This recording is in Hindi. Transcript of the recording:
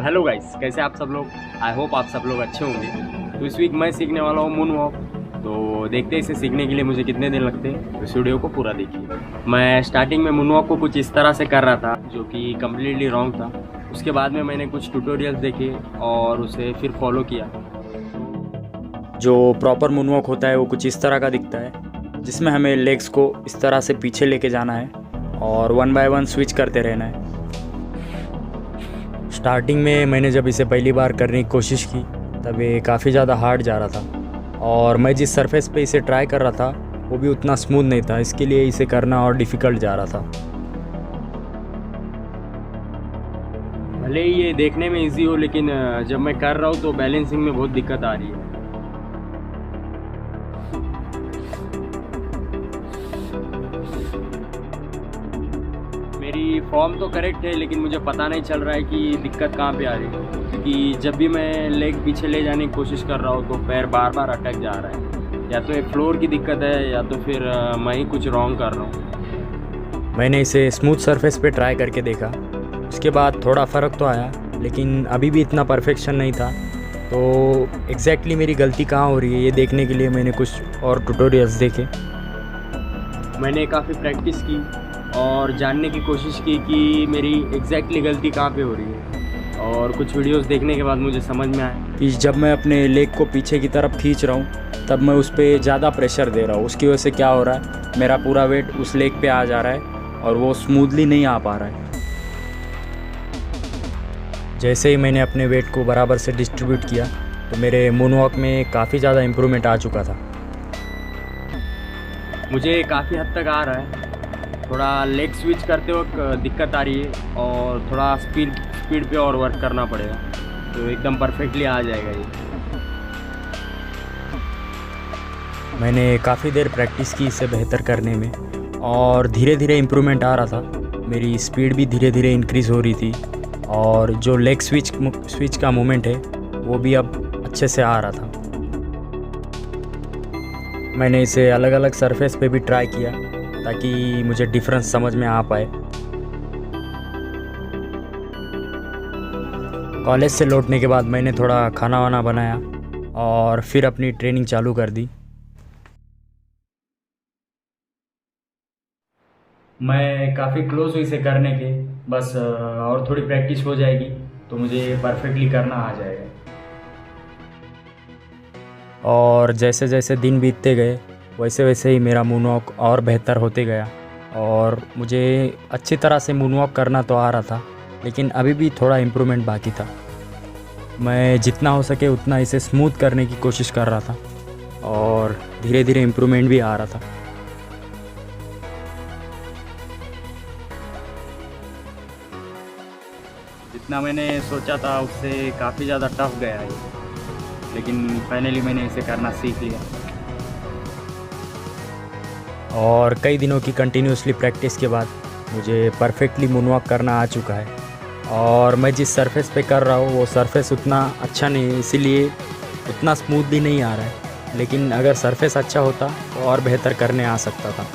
हेलो गाइस, कैसे आप सब लोग। आई होप आप सब लोग अच्छे होंगे। तो इस वीक मैं सीखने वाला हूँ मून वॉक। तो देखते हैं इसे सीखने के लिए मुझे कितने दिन लगते हैं। तो इस वीडियो को पूरा देखिए। मैं स्टार्टिंग में मून वॉक को कुछ इस तरह से कर रहा था जो कि कम्प्लीटली रॉन्ग था। उसके बाद में मैंने कुछ ट्यूटोरियल्स देखे और उसे फिर फॉलो किया। जो प्रॉपर मून वॉक होता है वो कुछ इस तरह का दिखता है, जिसमें हमें लेग्स को इस तरह से पीछे लेके जाना है और 1 बाय 1 स्विच करते रहना है। स्टार्टिंग में मैंने जब इसे पहली बार करने की कोशिश की तब ये काफ़ी ज़्यादा हार्ड जा रहा था और मैं जिस सरफेस पे इसे ट्राई कर रहा था वो भी उतना स्मूथ नहीं था, इसके लिए इसे करना और डिफ़िकल्ट जा रहा था। भले ही ये देखने में इजी हो, लेकिन जब मैं कर रहा हूँ तो बैलेंसिंग में बहुत दिक्कत आ रही है। मेरी फॉर्म तो करेक्ट है, लेकिन मुझे पता नहीं चल रहा है कि दिक्कत कहाँ पे आ रही है। क्योंकि जब भी मैं लेग पीछे ले जाने की कोशिश कर रहा हूँ तो पैर बार बार अटक जा रहा है। या तो ये फ्लोर की दिक्कत है या तो फिर मैं ही कुछ रॉन्ग कर रहा हूँ। मैंने इसे स्मूथ सरफेस पे ट्राई करके देखा, उसके बाद थोड़ा फ़र्क तो आया, लेकिन अभी भी इतना परफेक्शन नहीं था। तो एग्जैक्टली मेरी गलती कहाँ हो रही है ये देखने के लिए मैंने कुछ और ट्यूटोरियल्स देखे। मैंने काफ़ी प्रैक्टिस की और जानने की कोशिश की कि मेरी एग्जैक्टली गलती कहाँ पे हो रही है। और कुछ वीडियोस देखने के बाद मुझे समझ में आया कि जब मैं अपने लेग को पीछे की तरफ खींच रहा हूँ तब मैं उस पर ज़्यादा प्रेशर दे रहा हूँ। उसकी वजह से क्या हो रहा है, मेरा पूरा वेट उस लेग पे आ जा रहा है और वो स्मूथली नहीं आ पा रहा है। जैसे ही मैंने अपने वेट को बराबर से डिस्ट्रीब्यूट किया तो मेरे मून वॉक में काफ़ी ज़्यादा इम्प्रूवमेंट आ चुका था। मुझे काफ़ी हद तक आ रहा है। थोड़ा लेग स्विच करते वक्त दिक्कत आ रही है और थोड़ा स्पीड पे और वर्क करना पड़ेगा, तो एकदम परफेक्टली आ जाएगा ये। मैंने काफ़ी देर प्रैक्टिस की इसे बेहतर करने में और धीरे धीरे इम्प्रूवमेंट आ रहा था। मेरी स्पीड भी धीरे धीरे इंक्रीज़ हो रही थी और जो लेग स्विच का मूवमेंट है वो भी अब अच्छे से आ रहा था। मैंने इसे अलग अलग सरफेस पे भी ट्राई किया ताकि मुझे डिफरेंस समझ में आ पाए। कॉलेज से लौटने के बाद मैंने थोड़ा खाना वाना बनाया और फिर अपनी ट्रेनिंग चालू कर दी। मैं काफ़ी क्लोज हुई इसे करने के, बस और थोड़ी प्रैक्टिस हो जाएगी तो मुझे परफेक्टली करना आ जाएगा। और जैसे जैसे दिन बीतते गए वैसे वैसे ही मेरा मून वॉक और बेहतर होते गया और मुझे अच्छी तरह से मून वॉक करना तो आ रहा था, लेकिन अभी भी थोड़ा इम्प्रूवमेंट बाकी था। मैं जितना हो सके उतना इसे स्मूथ करने की कोशिश कर रहा था और धीरे धीरे इम्प्रूवमेंट भी आ रहा था। जितना मैंने सोचा था उससे काफ़ी ज़्यादा टफ गया है, लेकिन फाइनली मैंने इसे करना सीख लिया। और कई दिनों की कंटिन्यूसली प्रैक्टिस के बाद मुझे परफेक्टली मून वॉक करना आ चुका है और मैं जिस सरफेस पे कर रहा हूँ वो सरफेस उतना अच्छा नहीं है, इसीलिए उतना स्मूथली नहीं आ रहा है। लेकिन अगर सरफेस अच्छा होता तो और बेहतर करने आ सकता था।